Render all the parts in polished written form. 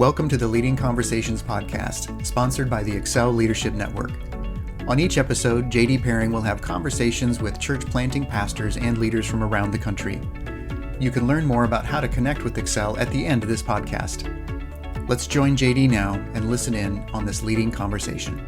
Welcome to the Leading Conversations podcast, sponsored by the Excel Leadership Network. On each episode, JD Pairing will have conversations with church planting pastors and leaders from around the country. You can learn more about how to connect with Excel at the end of this podcast. Let's join JD now and listen in on this leading conversation.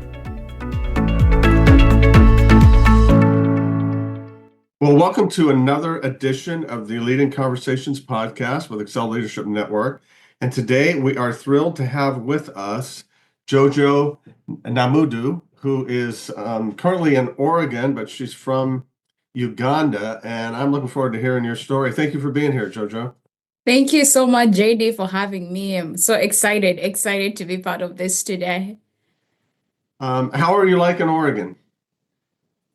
Well, welcome to another edition of the Leading Conversations podcast with Excel Leadership Network. And today we are thrilled to have with us Jojo Namuddo, who is currently in Oregon, but she's from Uganda. And I'm looking forward to hearing your story. Thank you for being here, Jojo. Thank you so much, JD, for having me. I'm so excited to be part of this today. How are you liking Oregon?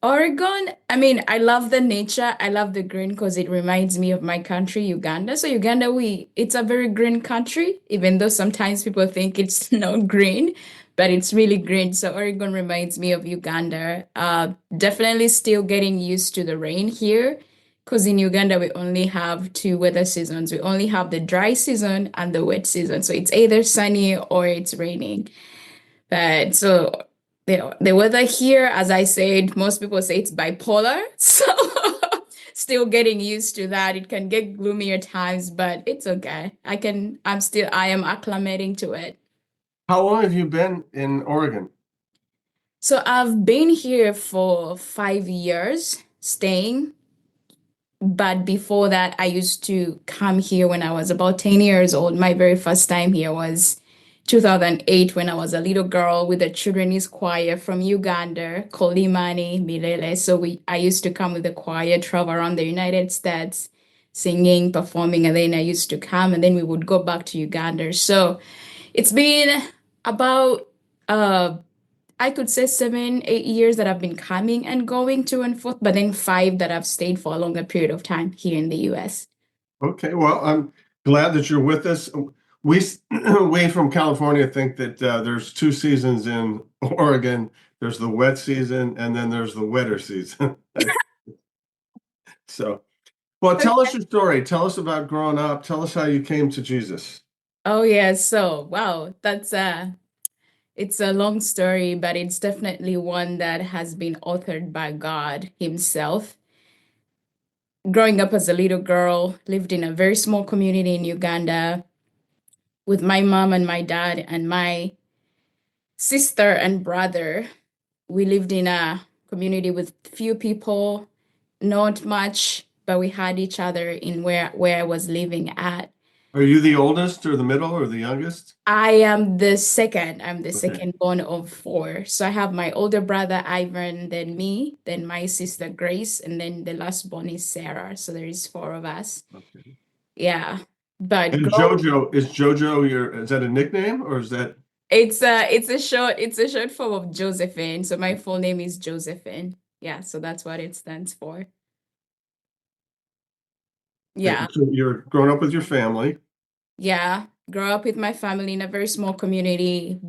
Oregon, I love the nature. I love the green because it reminds me of my country, Uganda. So Uganda, it's a very green country, even though sometimes people think it's not green, but it's really green. So Oregon reminds me of Uganda. Definitely still getting used to the rain here, because in Uganda we only have two weather seasons. We only have the dry season and the wet season. So it's either sunny or it's raining. But so the weather here, as I said, most people say it's bipolar. So still getting used to that. It can get gloomy at times, but it's okay. I am acclimating to it. How long have you been in Oregon? So I've been here for 5 years staying. But before that, I used to come here when I was about 10 years old. My very first time here was 2008 when I was a little girl with a children's choir from Uganda called Imani Milele. So I used to come with the choir, travel around the United States, singing, performing, and then I used to come and then we would go back to Uganda. So it's been about I could say 7, 8 years that I've been coming and going to and forth, but then 5 that I've stayed for a longer period of time here in the US. Okay, well, I'm glad that you're with us. We from California think that there's 2 seasons in Oregon. There's the wet season and then there's the wetter season. So, well, tell us your story. Tell us about growing up. Tell us how you came to Jesus. Oh yeah, so wow, it's a long story, but it's definitely one that has been authored by God Himself. Growing up as a little girl, lived in a very small community in Uganda with my mom and my dad and my sister and brother. We lived in a community with few people, not much, but we had each other in where I was living at. Are you the oldest or the middle or the youngest? I am the second. I'm the Okay. second born of 4. So I have my older brother Ivan, then me, then my sister Grace, and then the last born is Sarah. So there is 4 of us. Okay. Yeah. But And Jojo, is that a nickname or is that? it's a short form of Josephine. So my full name is Josephine. Yeah, so that's what it stands for. Yeah. So you're growing up with your family. Yeah, grow up with my family in a very small community.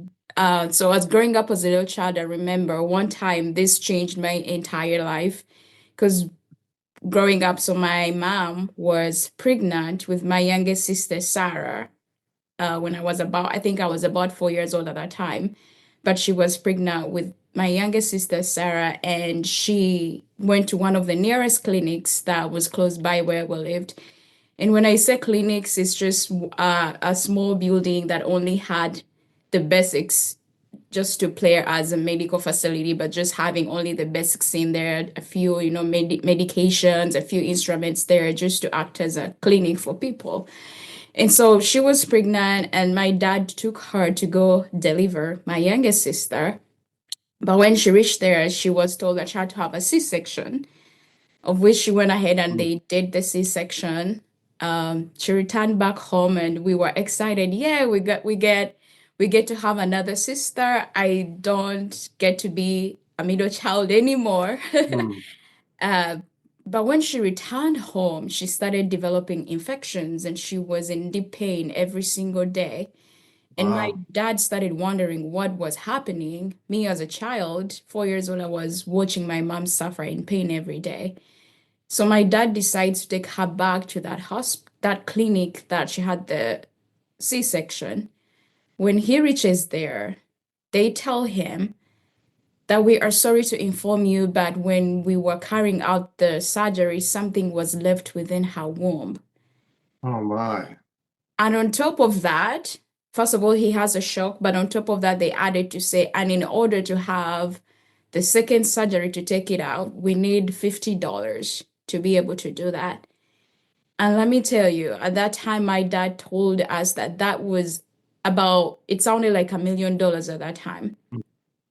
So as growing up as a little child, I remember one time this changed my entire life because growing up, so my mom was pregnant with my youngest sister, Sarah, when I think I was about 4 years old at that time. But she was pregnant with my youngest sister, Sarah, and she went to one of the nearest clinics that was close by where we lived. And when I say clinics, it's just a small building that only had the basics just to play as a medical facility, but just having only the basics in there, a few, medications, a few instruments there just to act as a clinic for people. And so she was pregnant and my dad took her to go deliver my youngest sister. But when she reached there, she was told that she had to have a C-section, of which she went ahead and they did the C-section. She returned back home and we were excited. Yeah, we get to have another sister. I don't get to be a middle child anymore. But when she returned home, she started developing infections and she was in deep pain every single day. And my Wow. dad started wondering what was happening. Me as a child, 4 years old, I was watching my mom suffer in pain every day. So my dad decides to take her back to that clinic that she had the C-section. When he reaches there, they tell him that we are sorry to inform you, but when we were carrying out the surgery, something was left within her womb. Oh my. And on top of that, first of all, he has a shock, but on top of that, they added to say, and in order to have the second surgery to take it out, we need $50 to be able to do that. And let me tell you, at that time, my dad told us that that was about, it sounded like $1 million at that time.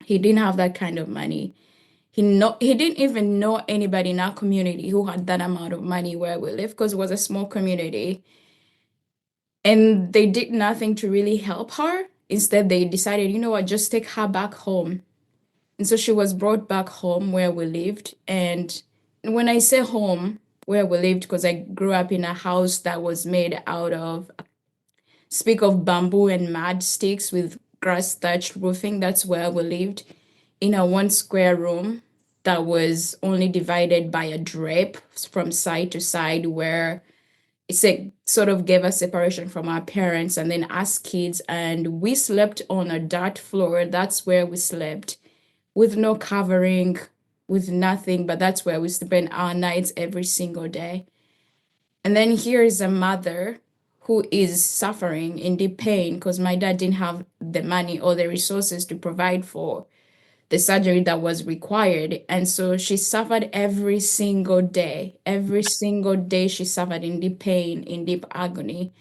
He didn't have that kind of money. He didn't even know anybody in our community who had that amount of money where we live because it was a small community. And they did nothing to really help her. Instead, they decided, you know what, just take her back home. And so she was brought back home where we lived. And when I say home, where we lived, because I grew up in a house that was made out of, speak of bamboo and mud sticks with grass thatched roofing. That's where we lived in a 1 square room that was only divided by a drape from side to side, where it sort of gave us separation from our parents and then us kids. And we slept on a dirt floor. That's where we slept with no covering, with nothing, but that's where we spent our nights every single day. And then here is a mother who is suffering in deep pain because my dad didn't have the money or the resources to provide for the surgery that was required. And so she suffered every single day. Every single day she suffered in deep pain, in deep agony.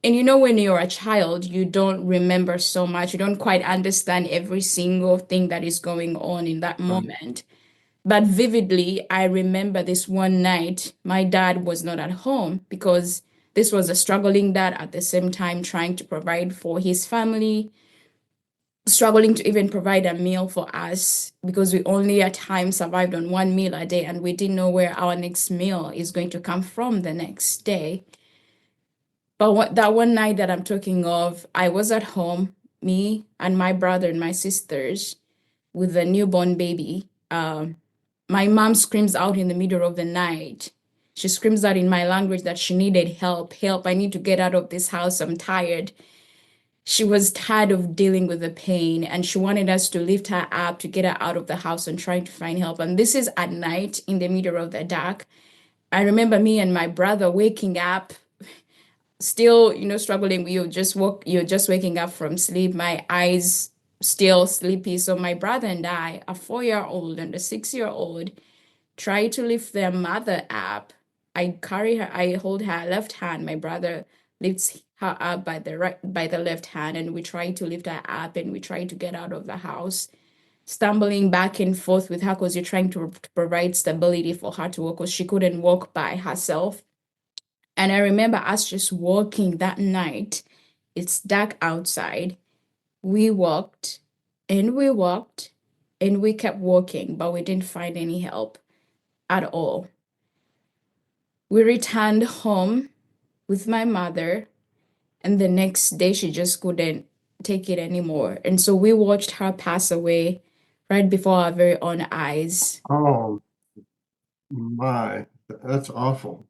And you know, when you're a child, you don't remember so much. You don't quite understand every single thing that is going on in that moment. But vividly, I remember this one night, my dad was not at home because this was a struggling dad at the same time trying to provide for his family, struggling to even provide a meal for us because we only at times survived on one meal a day and we didn't know where our next meal is going to come from the next day. But that one night that I'm talking of, I was at home, me and my brother and my sisters with a newborn baby. My mom screams out in the middle of the night. She screams out in my language that she needed help. Help, I need to get out of this house. I'm tired. She was tired of dealing with the pain and she wanted us to lift her up to get her out of the house and trying to find help. And this is at night in the middle of the dark. I remember me and my brother waking up, still, struggling. You're just waking up from sleep. My eyes still sleepy. So my brother and I, a 4-year-old and a 6-year-old, try to lift their mother up. I carry her, I hold her left hand. My brother lifts her up by the left hand, and we try to lift her up and we try to get out of the house, stumbling back and forth with her because you're trying to provide stability for her to walk because she couldn't walk by herself. And I remember us just walking that night. It's dark outside. We walked and we walked and we kept walking, but we didn't find any help at all. We returned home with my mother, and the next day she just couldn't take it anymore. And so we watched her pass away right before our very own eyes. Oh my. That's awful.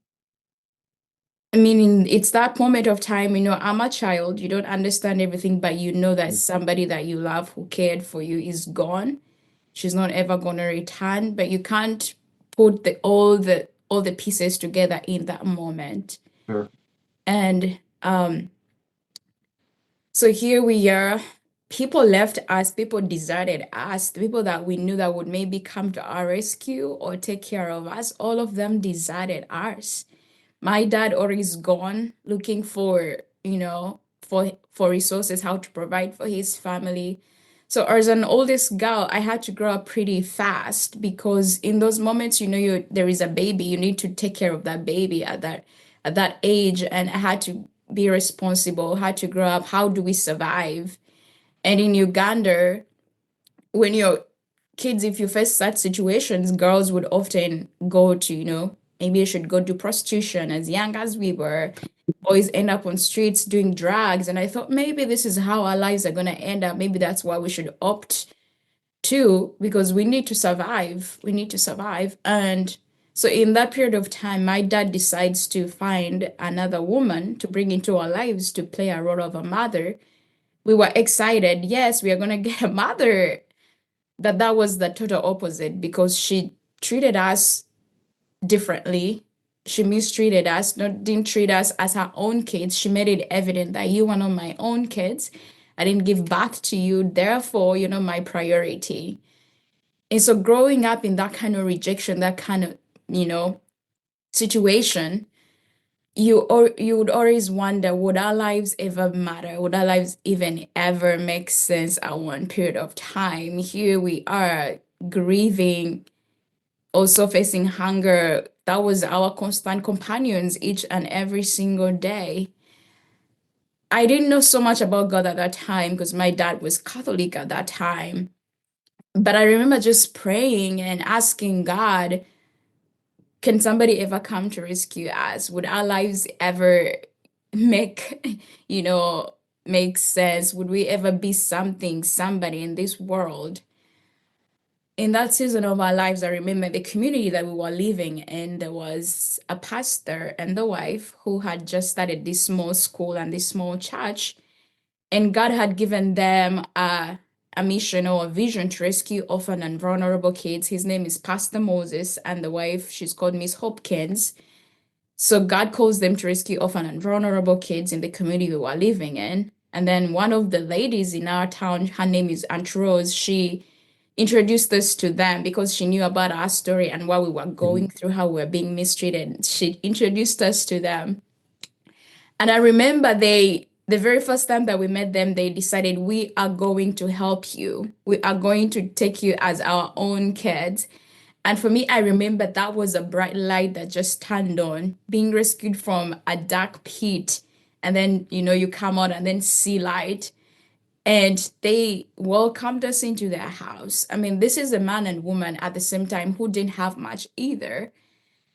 I mean, it's that moment of time, I'm a child, you don't understand everything, but you know that somebody that you love who cared for you is gone. She's not ever going to return, but you can't put all the pieces together in that moment. Sure. And so here we are. People left us, people deserted us, the people that we knew that would maybe come to our rescue or take care of us, all of them deserted us. My dad always gone looking for, for resources, how to provide for his family. So as an oldest girl, I had to grow up pretty fast because in those moments, there is a baby, you need to take care of that baby at that age, and I had to be responsible, had to grow up. How do we survive? And in Uganda, when you're kids, if you face such situations, girls would often go to, maybe you should go do prostitution as young as we were. Boys end up on streets doing drugs. And I thought maybe this is how our lives are going to end up. Maybe that's why we should opt to, because we need to survive. We need to survive. And so in that period of time, my dad decides to find another woman to bring into our lives to play a role of a mother. we were excited. Yes, we are going to get a mother. That was the total opposite because she treated us differently. She mistreated us, not didn't treat us as her own kids. She made it evident that you are not my own kids. I didn't give birth to you, therefore, you're not my priority. And so growing up in that kind of rejection, that kind of, situation, you would always wonder, would our lives ever matter? Would our lives even ever make sense at one period of time? Here we are grieving, also facing hunger. That was our constant companions each and every single day. I didn't know so much about God at that time because my dad was Catholic at that time. But I remember just praying and asking God, can somebody ever come to rescue us? Would our lives ever make, you know, make sense? Would we ever be something, somebody in this world? In that season of our lives, I remember the community that we were living in, there was a pastor and the wife who had just started this small school and this small church. And God had given them a mission or a vision to rescue orphan and vulnerable kids. His name is Pastor Moses, and the wife, she's called Miss Hopkins. So God calls them to rescue orphan and vulnerable kids in the community we were living in. And then one of the ladies in our town, her name is Aunt Rose, she introduced us to them because she knew about our story and what we were going through, how we were being mistreated. She introduced us to them. And I remember the very first time that we met them, they decided, we are going to help you. We are going to take you as our own kids. And for me, I remember that was a bright light that just turned on, being rescued from a dark pit. And then, you come out and then see light. And they welcomed us into their house. I mean, this is a man and woman at the same time who didn't have much either,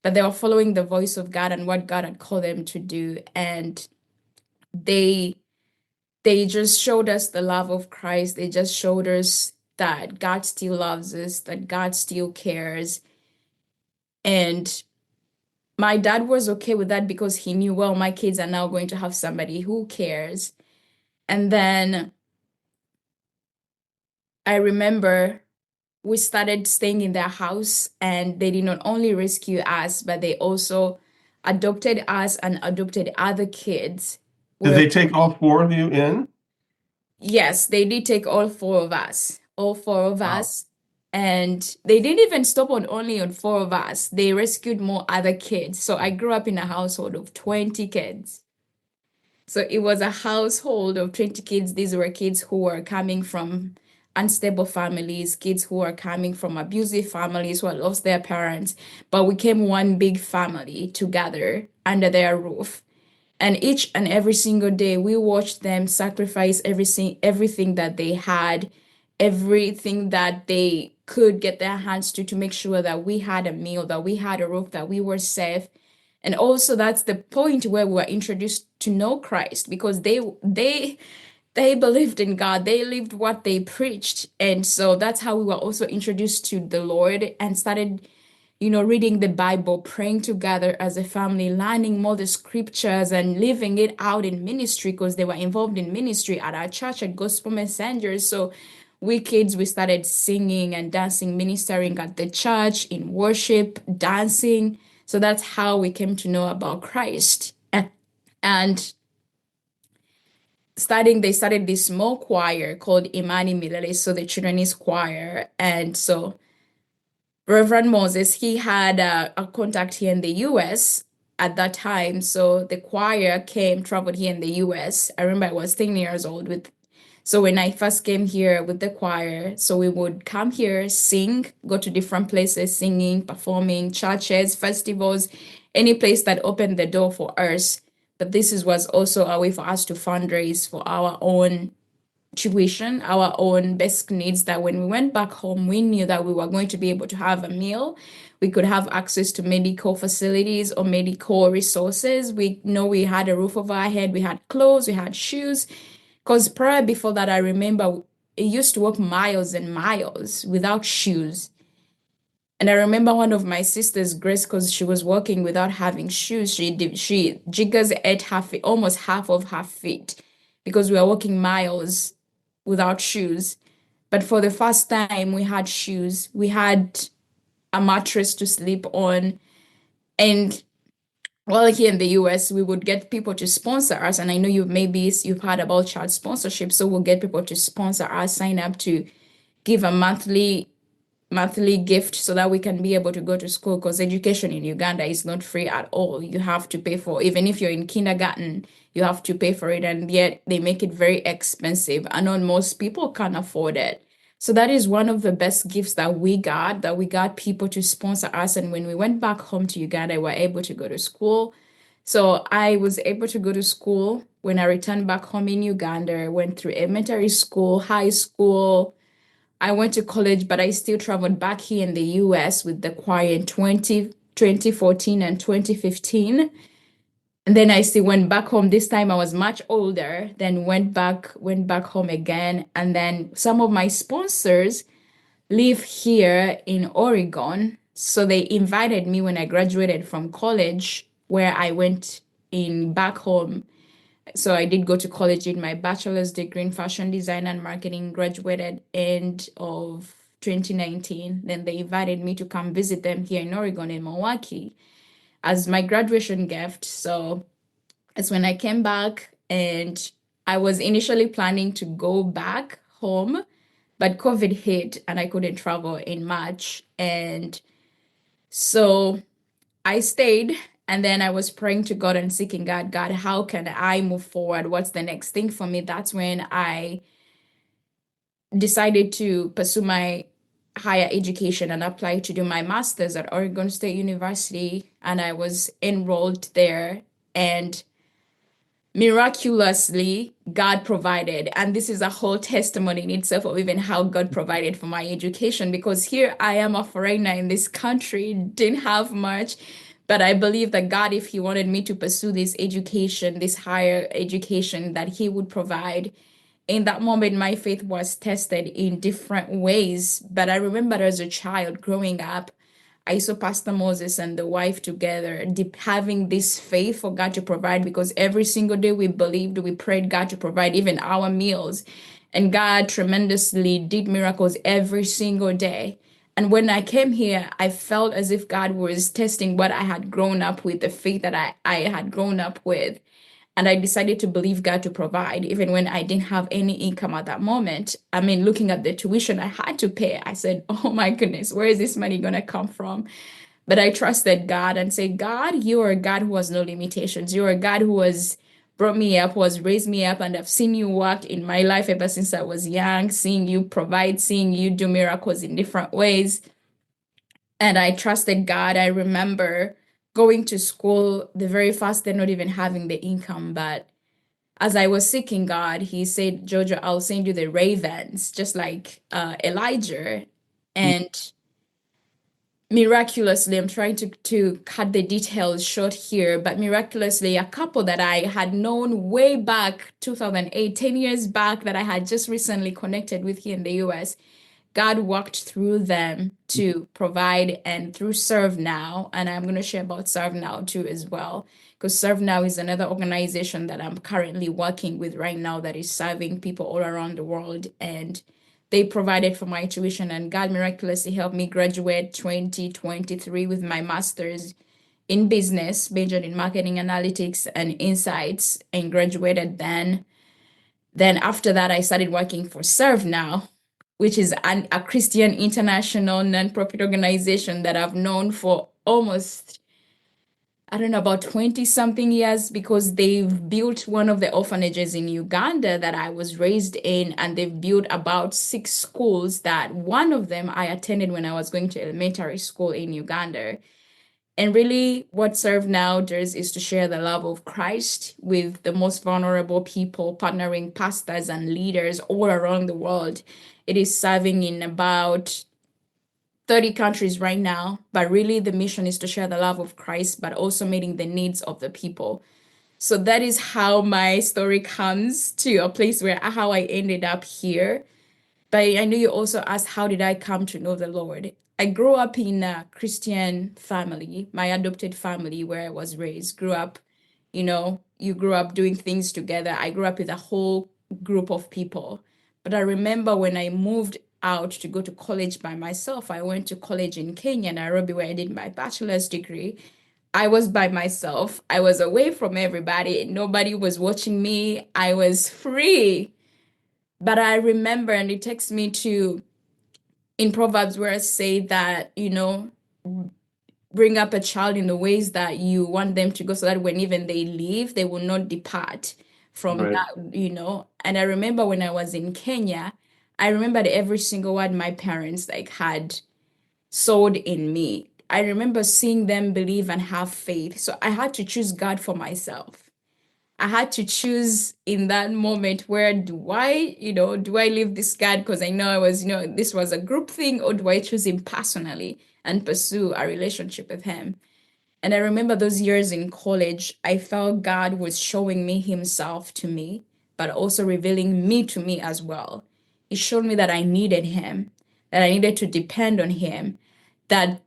but they were following the voice of God and what God had called them to do. And they just showed us the love of Christ. They just showed us that God still loves us, that God still cares. And my dad was okay with that because he knew, well, my kids are now going to have somebody who cares. And then I remember we started staying in their house, and they did not only rescue us, but they also adopted us and adopted other kids. Did they take all four of you in? Yes, they did take all four of us, all four of Wow. us. And they didn't even stop on only on four of us. They rescued more other kids. So I grew up in a household of 20 kids. So it was a household of 20 kids. These were kids who were coming from unstable families, kids who were coming from abusive families who had lost their parents. But we came one big family together under their roof. And each and every single day, we watched them sacrifice everything that they had, everything that they could get their hands to make sure that we had a meal, that we had a roof, that we were safe. And also that's the point where we were introduced to know Christ, because they believed in God. They lived what they preached. And so that's how we were also introduced to the Lord and started, reading the Bible, praying together as a family, learning more the scriptures and living it out in ministry, because they were involved in ministry at our church at Gospel Messengers. So we kids, we started singing and dancing, ministering at the church, in worship, dancing. So that's how we came to know about Christ. And they started this small choir called Imani Milele, so the children's choir. And so Reverend Moses, he had a contact here in the US at that time. So the choir traveled here in the US. I remember I was 10 years old so when I first came here with the choir, so we would come here, sing, go to different places, singing, performing, churches, festivals, any place that opened the door for us. But was also a way for us to fundraise for our own tuition, our own basic needs, that when we went back home, we knew that we were going to be able to have a meal. We could have access to medical facilities or medical resources. We know we had a roof over our head, we had clothes, we had shoes. Because prior before that, I remember I used to walk miles and miles without shoes. And I remember one of my sisters, Grace, because she was walking without having shoes, she jiggers at almost half of her feet because we were walking miles without shoes. But for the first time, we had shoes. We had a mattress to sleep on. And well, here in the US, we would get people to sponsor us. And I know you've heard about child sponsorship. So we'll get people to sponsor us, sign up to give a monthly gift so that we can be able to go to school, because education in Uganda is not free at all. You have to pay for, even if you're in kindergarten, you have to pay for it, and yet they make it very expensive. I know most people can't afford it. So that is one of the best gifts that we got people to sponsor us. And when we went back home to Uganda, we were able to go to school. So I was able to go to school when I returned back home in Uganda. I went through elementary school, high school, I went to college, but I still traveled back here in the US with the choir in 2014 and 2015. And then I still went back home. This time I was much older, then went back home again. And then some of my sponsors live here in Oregon. So they invited me when I graduated from college, where I went in back home. So I did go to college, did my bachelor's degree in fashion design and marketing, graduated end of 2019. Then they invited me to come visit them here in Oregon in Milwaukee as my graduation gift. So it's when I came back, and I was initially planning to go back home, but COVID hit and I couldn't travel in March. And so I stayed, and then I was praying to God and seeking God, God, how can I move forward? What's the next thing for me? That's when I decided to pursue my higher education and apply to do my master's at Oregon State University. And I was enrolled there, and miraculously, God provided. And this is a whole testimony in itself of even how God provided for my education, because here I am, a foreigner in this country, didn't have much. But I believe that God, if He wanted me to pursue this education, this higher education, that He would provide. In that moment, my faith was tested in different ways. But I remember as a child growing up, I saw Pastor Moses and the wife together, having this faith for God to provide, because every single day we believed, we prayed God to provide even our meals. And God tremendously did miracles every single day. And when I came here, I felt as if God was testing what I had grown up with, the faith that I had grown up with. And I decided to believe God to provide, even when I didn't have any income at that moment. I mean, looking at the tuition I had to pay, I said, oh my goodness, where is this money going to come from? But I trusted God and said, God, you are a God who has no limitations. You are a God who has brought me up, who has raised me up, and I've seen you work in my life ever since I was young, seeing you provide, seeing you do miracles in different ways. And I trusted God. I remember going to school the very first day, not even having the income. But as I was seeking God, He said, Jojo, I'll send you the ravens, just like Elijah. And miraculously, I'm trying to cut the details short here, but miraculously, a couple that I had known way back, 2008, 10 years back, that I had just recently connected with here in the US, God worked through them to provide, and through Serve Now. And I'm going to share about Serve Now too as well, because Serve Now is another organization that I'm currently working with right now that is serving people all around the world. And they provided for my tuition, and God miraculously helped me graduate 2023 with my master's in business, majored in marketing analytics and insights, and graduated then. Then after that, I started working for Serve Now, which is a Christian international nonprofit organization that I've known for almost, I don't know, about 20 something years, because they've built one of the orphanages in Uganda that I was raised in, and they've built about 6 schools that one of them I attended when I was going to elementary school in Uganda. And really, what Serve Now does is to share the love of Christ with the most vulnerable people, partnering pastors and leaders all around the world. It is serving in about 30 countries right now, but really the mission is to share the love of Christ, but also meeting the needs of the people. So that is how my story comes to a place where how I ended up here. But I know you also asked, how did I come to know the Lord? I grew up in a Christian family, my adopted family where I was raised, grew up you grew up doing things together. I grew up with a whole group of people. But I remember when I moved out to go to college by myself, I went to college in Kenya, Nairobi, where I did my bachelor's degree. I was by myself. I was away from everybody. Nobody was watching me. I was free. But I remember, and it takes me to in Proverbs where I say that, bring up a child in the ways that you want them to go so that when even they leave, they will not depart from Right. that. And I remember when I was in Kenya, I remembered every single word my parents like had sowed in me. I remember seeing them believe and have faith. So I had to choose God for myself. I had to choose in that moment, where do I leave this God because I know this was a group thing, or do I choose him personally and pursue a relationship with him? And I remember those years in college, I felt God was showing me himself to me, but also revealing me to me as well. He showed me that I needed him, that I needed to depend on him, that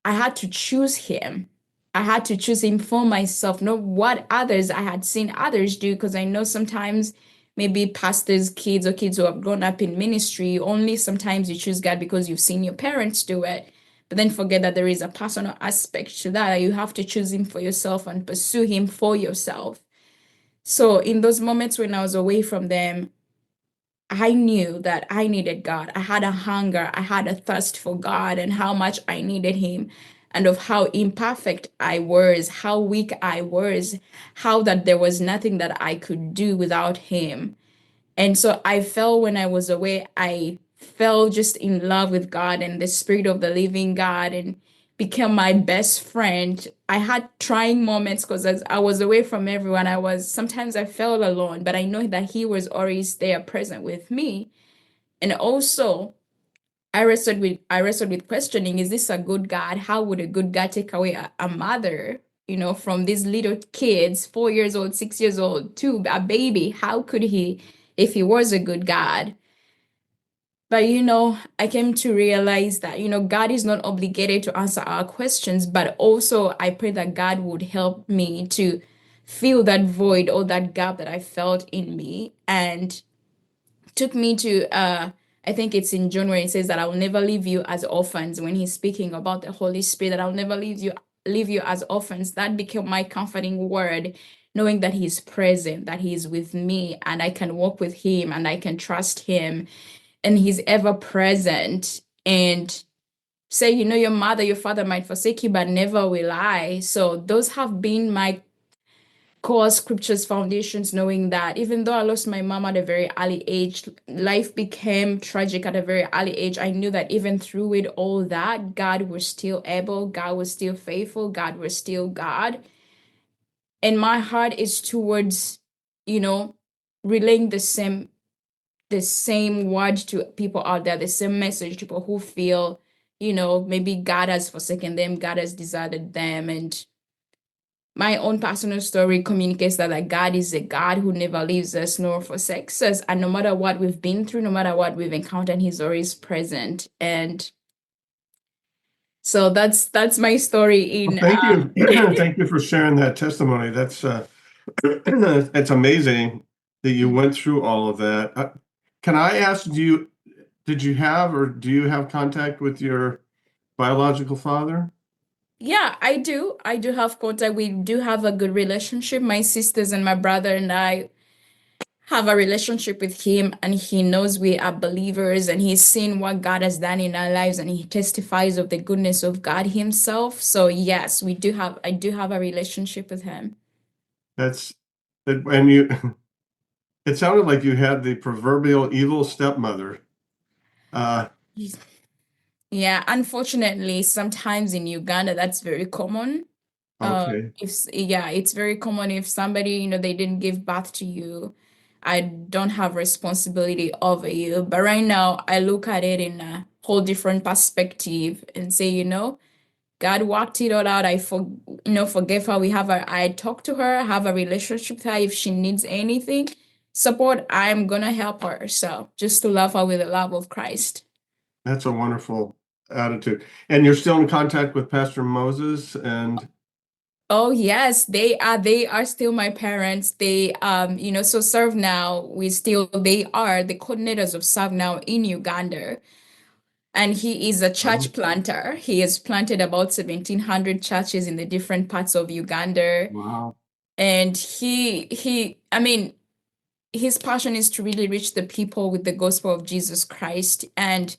I had to choose him. I had to choose him for myself, not what others I had seen others do, because I know sometimes maybe pastors' kids or kids who have grown up in ministry, only sometimes you choose God because you've seen your parents do it. But then forget that there is a personal aspect to that. You have to choose him for yourself and pursue him for yourself. So in those moments when I was away from them, I knew that I needed God. I had a hunger, I had a thirst for God and how much I needed him, and of how imperfect I was, how weak I was, how that there was nothing that I could do without him. And so I felt when I was away, I fell just in love with God and the spirit of the living God, and became my best friend. I had trying moments because as I was away from everyone, sometimes I felt alone, but I know that he was always there present with me. And also I wrestled with questioning, is this a good God? How would a good God take away a mother, from these little kids, 4 years old, 6 years old, to a baby? How could he, if he was a good God? But I came to realize that, God is not obligated to answer our questions, but also I pray that God would help me to fill that void or that gap that I felt in me. And took me to I think it's in John where it says that I will never leave you as orphans, when he's speaking about the Holy Spirit, that I'll never leave you as orphans. That became my comforting word, knowing that he's present, that he's with me, and I can walk with him and I can trust him, and he's ever present. And say, your mother, your father might forsake you, but never will I. So those have been my core scriptures foundations, knowing that even though I lost my mom at a very early age, life became tragic at a very early age. I knew that even through it all, that God was still able, God was still faithful, God was still God. And my heart is towards, relaying the same word to people out there, the same message to people who feel, maybe God has forsaken them, God has deserted them. And my own personal story communicates that like God is a God who never leaves us nor forsakes us. And no matter what we've been through, no matter what we've encountered, he's always present. And so that's my story Well, in thank you. Thank you for sharing that testimony. That's it's amazing that you went through all of that. Can I ask, did you have or do you have contact with your biological father? Yeah, I do. I do have contact. We do have a good relationship. My sisters and my brother and I have a relationship with him, and he knows we are believers, and he's seen what God has done in our lives, and he testifies of the goodness of God himself. So yes, I do have a relationship with him. That's and you. It sounded like you had the proverbial evil stepmother. Uh, Yeah, unfortunately, sometimes in Uganda that's very common. okay, Yeah, it's very common if somebody, they didn't give birth to you, I don't have responsibility over you. But right now, I look at it in a whole different perspective and say, God worked it all out. Forgive her. I talk to her, have a relationship with her. If she needs anything, support, I'm gonna help her. So just to love her with the love of Christ. that's a wonderful attitude. And you're still in contact with Pastor Moses and Oh yes, they are still my parents. They so Serve Now, they are the coordinators of Serve Now in Uganda. And he is a church Oh, planter. He has planted about 1,700 churches in the different parts of Uganda. wow. And I mean, his passion is to really reach the people with the gospel of Jesus Christ. And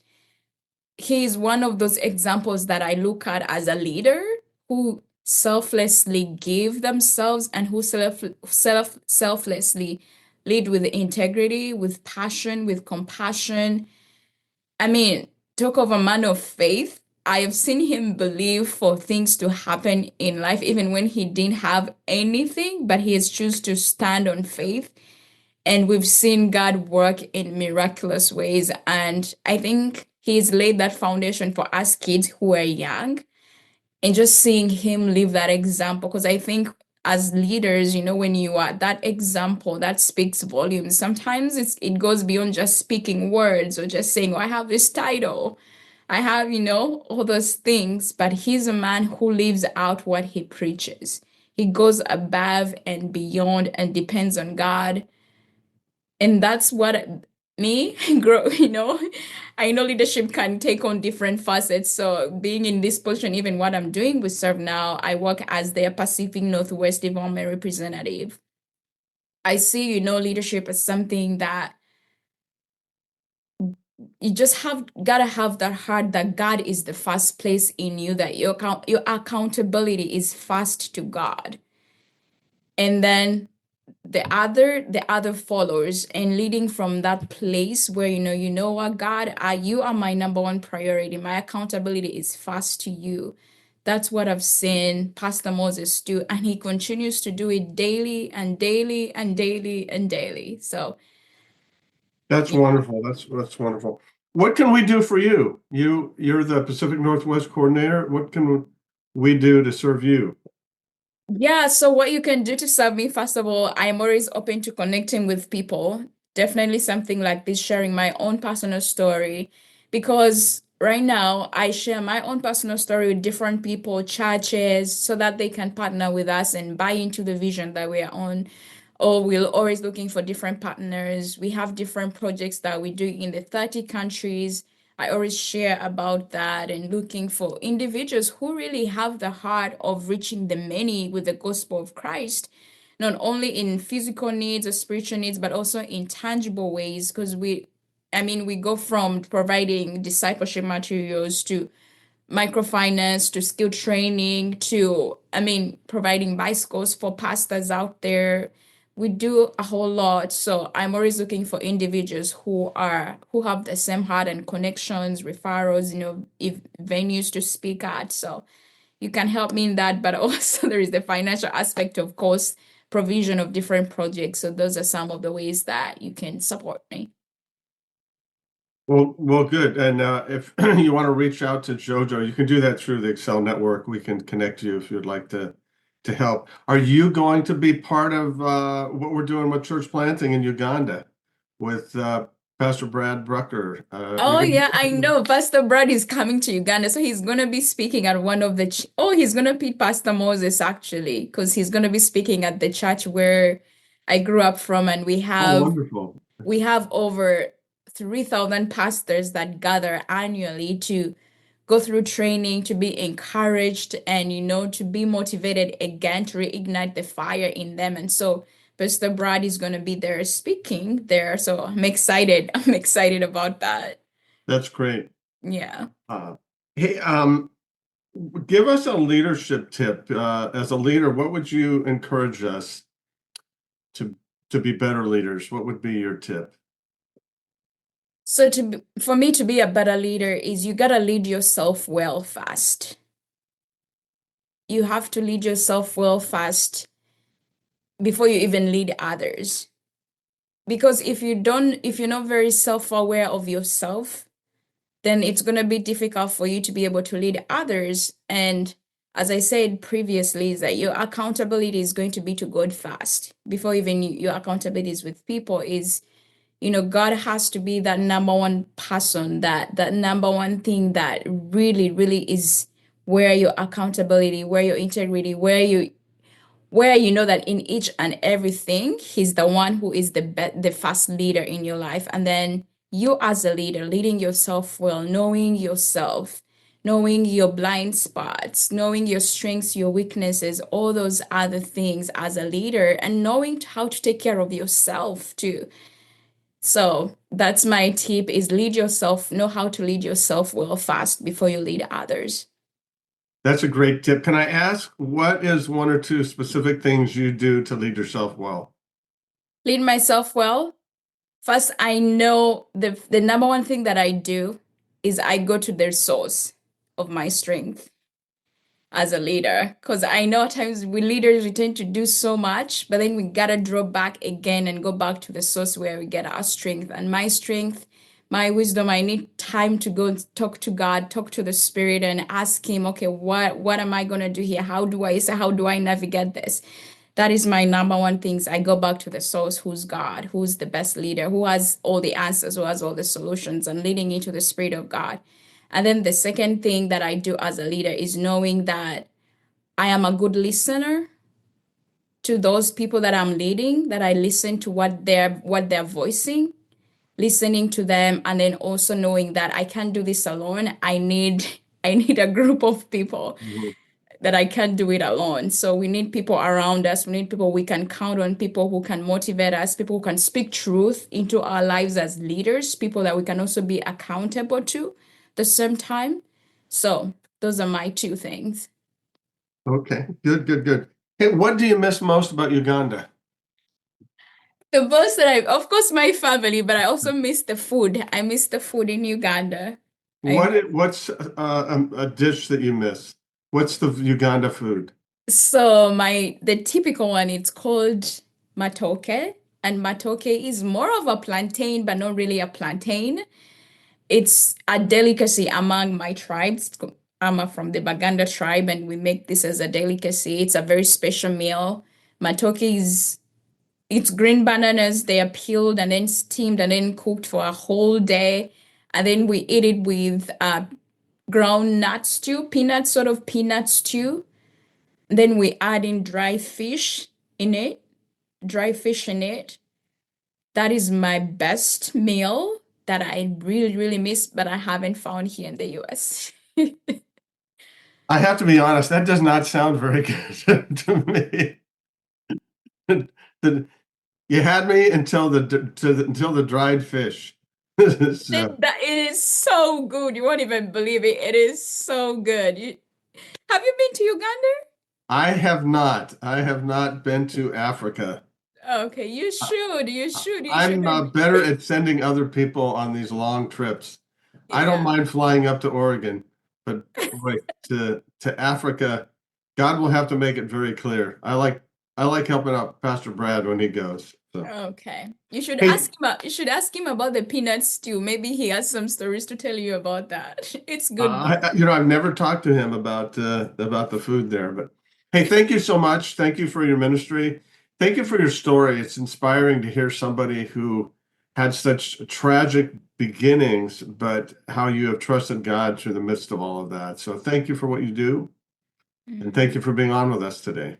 he is one of those examples that I look at as a leader who selflessly give themselves and who selflessly lead with integrity, with passion, with compassion. I mean, talk of a man of faith. I have seen him believe for things to happen in life, even when he didn't have anything, but he has choose to stand on faith. And we've seen God work in miraculous ways. And I think he's laid that foundation for us kids who are young, and just seeing him live that example. Because I think as leaders, when you are that example, that speaks volumes. Sometimes it goes beyond just speaking words or just saying, oh, I have this title. I have, all those things, but he's a man who lives out what he preaches. He goes above and beyond and depends on God. And that's what me grow, I know leadership can take on different facets. So being in this position, even what I'm doing with Serve Now, I work as their Pacific Northwest Development Representative. I see, leadership as something that you just have gotta have that heart that God is the first place in you, that your accountability is first to God. And then the other follows, and leading from that place where what, God, you are my number one priority. My accountability is first to you. That's what I've seen Pastor Moses do, and he continues to do it daily and daily and daily and daily. So That's yeah. wonderful. That's wonderful. What can we do for you? You're the Pacific Northwest coordinator. What can we do to serve you? Yeah, so what you can do to serve me, first of all, I'm always open to connecting with people. Definitely something like this, sharing my own personal story. Because right now, I share my own personal story with different people, churches, so that they can partner with us and buy into the vision that we are on. Or we're always looking for different partners. We have different projects that we do in the 30 countries. I always share about that and looking for individuals who really have the heart of reaching the many with the gospel of Christ, not only in physical needs or spiritual needs, but also in tangible ways. Because we go from providing discipleship materials to microfinance to skill training to, providing bicycles for pastors out there. We do a whole lot. So I'm always looking for individuals who have the same heart and connections, referrals, if venues to speak at. So you can help me in that. But also there is the financial aspect, of course, provision of different projects. So those are some of the ways that you can support me. Well, good. And if you want to reach out to Jojo, you can do that through the Excel network. We can connect you if you'd like to help. Are you going to be part of what we're doing with church planting in Uganda with Pastor Brad Brucker? Oh yeah, I know. Pastor Brad is coming to Uganda, so he's gonna be speaking at one of the. He's gonna beat Pastor Moses actually, because he's gonna be speaking at the church where I grew up from, and we Oh, have wonderful. we have over 3,000 pastors that gather annually to go through training, to be encouraged, and to be motivated again to reignite the fire in them. And so Pastor Brad is going to be there speaking there. So I'm excited. I'm excited about that. That's great. Yeah. Uh, hey, give us a leadership tip. As a leader, what would you encourage us to to be better leaders? What would be your tip? So for me to be a better leader is you got to lead yourself well first. You have to lead yourself well first before you even lead others. Because if you're not very self-aware of yourself, then it's going to be difficult for you to be able to lead others. And as I said previously, is that your accountability is going to be to God first before even your accountabilities with people is, God has to be that number one person, that number one thing that really, really is where your accountability, where your integrity, where where you know that in each and everything, he's the one who is the first leader in your life. And then you as a leader, leading yourself well, knowing yourself, knowing your blind spots, knowing your strengths, your weaknesses, all those other things as a leader, and knowing how to take care of yourself too. So that's my tip is lead yourself, know how to lead yourself well fast before you lead others. That's a great tip. Can I ask, what is one or two specific things you do to lead yourself well? Lead myself well. First, I know the number one thing that I do is I go to the source of my strength as a leader. Because I know at times we leaders we tend to do so much, but then we gotta draw back again and go back to the source where we get our strength. And my strength, my wisdom, I need time to go and talk to God, talk to the Spirit, and ask Him, okay, what am I gonna do here? How do I navigate this? That is my number one things. I go back to the source, who's God, who's the best leader, who has all the answers, who has all the solutions, and leading into the Spirit of God. And then the second thing that I do as a leader is knowing that I am a good listener to those people that I'm leading, that I listen to what they're voicing, listening to them, and then also knowing that I can't do this alone. I need a group of people Mhm. that I can't do it alone. So we need people around us. We need people we can count on, people who can motivate us, people who can speak truth into our lives as leaders, people that we can also be accountable to at the same time. So those are my two things. Okay, good, good, good. Hey, what do you miss most about Uganda? The most that of course, my family, but I also miss the food. I miss the food in Uganda. I What's a dish that you miss? What's the Uganda food? So the typical one, it's called matoke, and matoke is more of a plantain, but not really a plantain. It's a delicacy among my tribes. From the Baganda tribe, and we make this as a delicacy. It's a very special meal. Matoke is it's green bananas. They are peeled and then steamed and then cooked for a whole day, and then we eat it with ground nut stew, sort of peanut stew. Then we add in in it, dry fish in it. That is my best meal that I really, really miss, but I haven't found here in the US. I have to be honest, that does not sound very good to me. You had me until the dried fish. So, It is so good. You won't even believe it. It is so good. Have you been to Uganda? I have not. I have not been to Africa. Okay, you should. You should. You I'm should. better at sending other people on these long trips. I don't Yeah. mind flying up to Oregon, but boy, to Africa, God will have to make it very clear. I like helping out Pastor Brad when he goes. So, Okay. You should hey, ask him. You should ask him about the peanut stew. Maybe he has some stories to tell you about that. It's good though. I've never talked to him about the food there, but hey, thank you so much. Thank you for your ministry. Thank you for your story. It's inspiring to hear somebody who had such tragic beginnings, but how you have trusted God through the midst of all of that. So thank you for what you do, and thank you for being on with us today.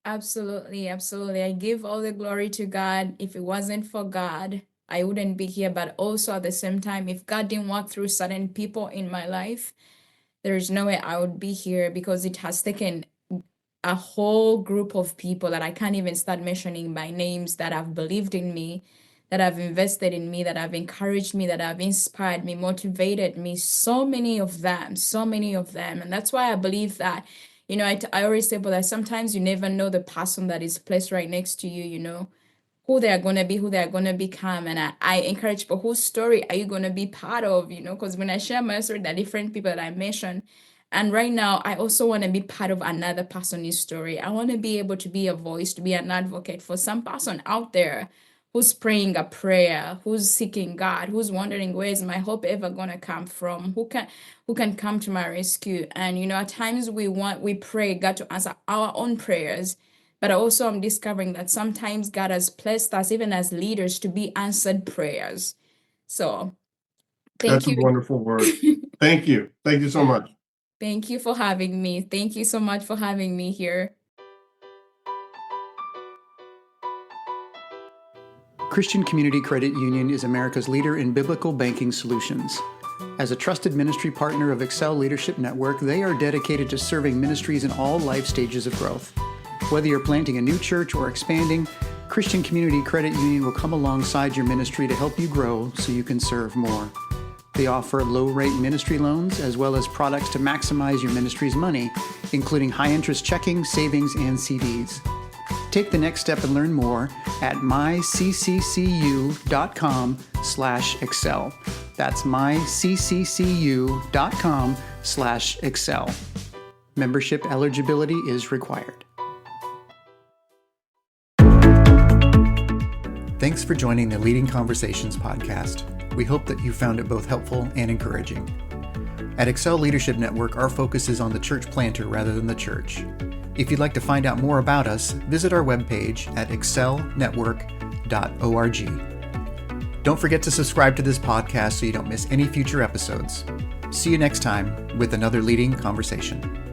Absolutely, absolutely. I give all the glory to God. If it wasn't for God, I wouldn't be here. But also at the same time, if God didn't walk through certain people in my life, there is no way I would be here because it has taken a whole group of people that I can't even start mentioning by names that have believed in me, that have invested in me, that have encouraged me, that have inspired me, motivated me. So many of them, so many of them. And that's why I believe that, I always say, but that sometimes you never know the person that is placed right next to you, who they're going to be, who they're going to become. And I encourage people, whose story are you going to be part of, because when I share my story, there are different people that I mention. And right now, I also want to be part of another person's story. I want to be able to be a voice, to be an advocate for some person out there who's praying a prayer, who's seeking God, who's wondering where is my hope ever going to come from? Who can come to my rescue? And at times we pray God to answer our own prayers. But also I'm discovering that sometimes God has placed us even as leaders to be answered prayers. So thank That's a you. wonderful word. Thank you. Thank you so much. Thank you for having me. Thank you so much for having me here. Christian Community Credit Union is America's leader in biblical banking solutions. As a trusted ministry partner of Excel Leadership Network, they are dedicated to serving ministries in all life stages of growth. Whether you're planting a new church or expanding, Christian Community Credit Union will come alongside your ministry to help you grow so you can serve more. They offer low-rate ministry loans as well as products to maximize your ministry's money, including high-interest checking, savings, and CDs. Take the next step and learn more at mycccu.com/excel. That's mycccu.com/excel. Membership eligibility is required. Thanks for joining the Leading Conversations podcast. We hope that you found it both helpful and encouraging. At Excel Leadership Network, our focus is on the church planter rather than the church. If you'd like to find out more about us, visit our webpage at excelnetwork.org. Don't forget to subscribe to this podcast so you don't miss any future episodes. See you next time with another Leading Conversation.